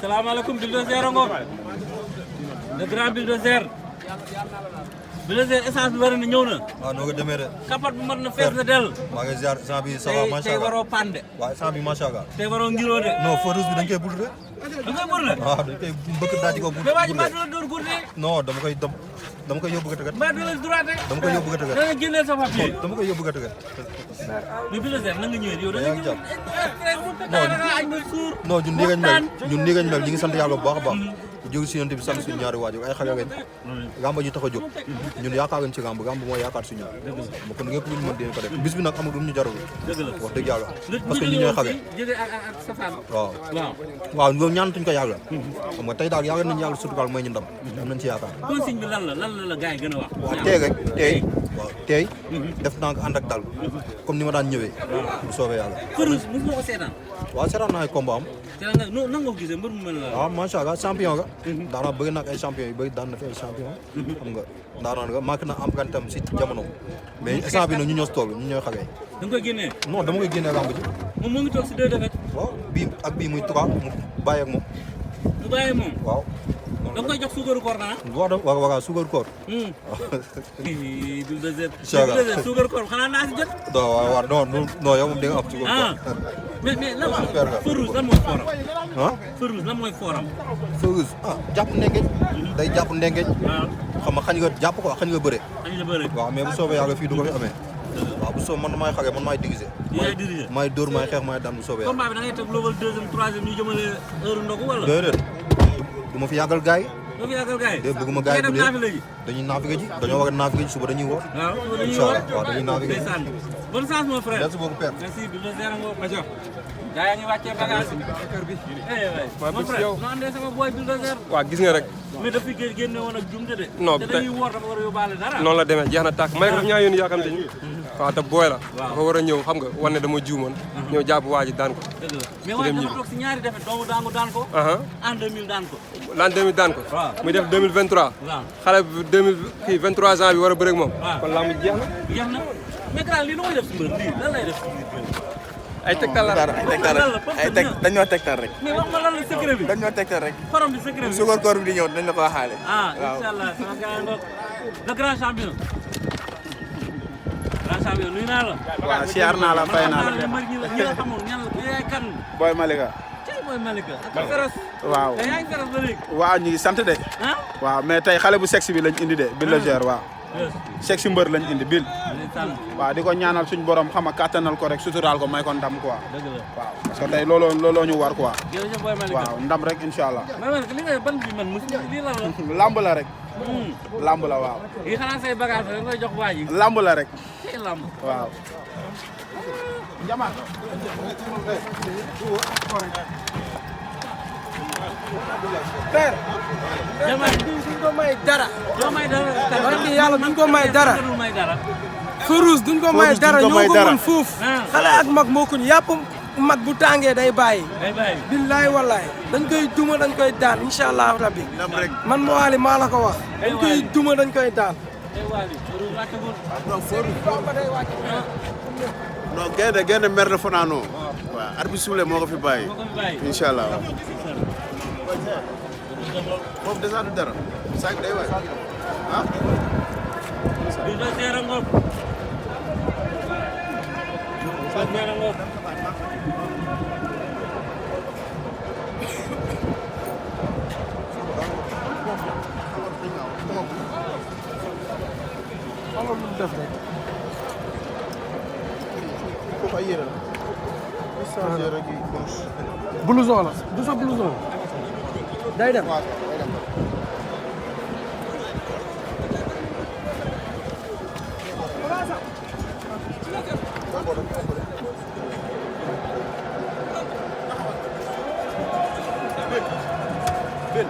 salaamaaleykum Bulldozer a ngoog le grand Bulldozer Bulldozer essence bi war na ñëw na. waaw noo ko demee de. kapat bu mat na fees na del. maa ngi ziar sant bi ça va macha allah tey waroo pande. waaw sant bi macha allah. tey waroo ngiroo de. non feu rouge bi dañ koy bul de. da koy bul de. waaw dañ koy bëgg daal di ko bul. mais waa ji maa doon door góor de. non dama koy yóbbu gëtëgët. maa doon droit de. dama koy yóbbu gëtëgët. da nga génneel sa papier. dama koy yóbbu gëtëgët. mais Bulldozer nan nga ñëwee yow da nga ñëw. non ñun nii ngañ mel ñun nii ngañ mel ñu ngi sant yàlla bu baax a baax. jóg si yonent bi sant suñu ñaari waajur ay xale lañ gamba ñu tax a jóg ñun yaakaar nañ ci gamba mooy yaakaar suñu ma kon ngépp luñu mën dinañ ko def bis bi nag amul lu ñu jarul wax dëgg yàlla parce que ñu ñooy xale waaw loolu ñaanatuñ ko yàlla xam nga tey daal yàlla nañ yàlla sutural mooy ñu ndam am nañ ci yaakaar consigne bi lan la gars yi gën a wax waaw tey rek tey def naa ko ànd ak dal comme ni ma daan ñëwee bu soobee yàlla waaw seetaan naa ay combat am nan nga ko gisee mbër mu mel la waaw macha allah champion nga daanaka bëgg naa ay champion yu bëri daan na fi ay champion xam nga daanaka nga manqué na empreinte am si jamono mais instant bi nag ñu ñoo si toll ñu ñooy xale da nga koy génnee non dama koy génnee lamb ji moom moo ngi toog si 2 défaites waaw bii ak bii muy 3 mu bàyyi ak moom mu bàyyi moom waaw da nga koy jox suukaru koor naa waaw suukaru koor Bulldozer suukaru koor xanaa naa si jot waaw non yow moom di nga am suukaru koor mais lan feu rouge lan mooy fooram ah feu rouge lan mooy fooram feu rouge jàpp ndengeñ day jàpp ndengeñ xam nga xañ nga jàpp ko xañ nga bëre waaw mais bu soobee yàlla fii du ko fi amee waaw bu soobee man maay xale man maay diriger maay dóor maay xeex maay daan bu soobee yàlla combat bi da ngay teg level 2e 3e ñu jëmale heure ndogu wala déedéet du ma fi yàggal gars yi doo fi yàggal gars yi déedéet bëgguma gars yi bu dee dañuy naafiga ji dañoo war a naafiga ji suba dañuy woor waaw waaw dañuy naafiga ji bonne chance mon frère merci beaucoup père merci Bulldozer ngo majo gaa yaa ngi wàccee bagage bi mon frère no andee sama boy Bulldozer waaw gis nga rek mais depuis génne woon ak jumte de non te dañuy woor dafa war a yóbbaale dara noonu la demee jeex na tàkk may daf ñaa yoon yaakaar te ñu waaw te booy la dafa war a ñëw xam nga wane dama juumoon ñëw jàpp waa ji daan ko mais waaye dafa toog si ñaari defet doomu daangu daan ko en 2000 daan ko l'an 2000 daan ko muy def 2023 xale bi 23 ans bi war a bëre ak moom kon lamb jeex na mais grand lii lu koy def si mbër lii lan lay def si biir ay tegtal la dañoo tegtal rek. mais wax ma lan la secret bi. dañoo tegtal rek. xorom bi secret bi. suukar koor bi di ñëw dañ la ko waxaale. waaw incha allah sama gars yi ngoog le grand champion. grand champion nuyu naa la. waaw siyaar naa la fay naa la. ñi la xamul ñan la yaay kan. Boy Malika. tey Boy Malika. ak Feros. waaw te yaa ngi Feros ba léegi. waaw ñu ngi sant de. waaw mais tey xale bu sexy bi lañ indi de Bulldozer waaw. sexy mbër lañ indi bil waaw di ko ñaanal suñ borom xam nga kàttanal ko rek suturaal ko may ko ndam quoi waaw parce que tey looloo ñu war quoi waaw ndam rek incha allah li nga ban bi man lii la lamb la rek lamb la waaw yi xanaa say bagage rek nga jox waa ji lamb la rek lamb waaw jamaat père jamaat duñ ko may dara barki yàlla duñ ko may dara feu rouge duñ ko may dara ñoo ko mën fuuf xale ak mag moo kuñ yàpp mag bu tàngee day bàyyi billaay wallaay dañ koy duma dañ koy daan incha allah rabbi man mo waali maa la ko wax dañ koy duma dañ koy daan non génn mer na fanaanoo waaw arbitre suule moo ko fi bàyyi incha allah foofu dèjà du dara sac day waay ah Bulldozer ngoog Bulldozer ngoog blouson la du sa blouson day dem Bil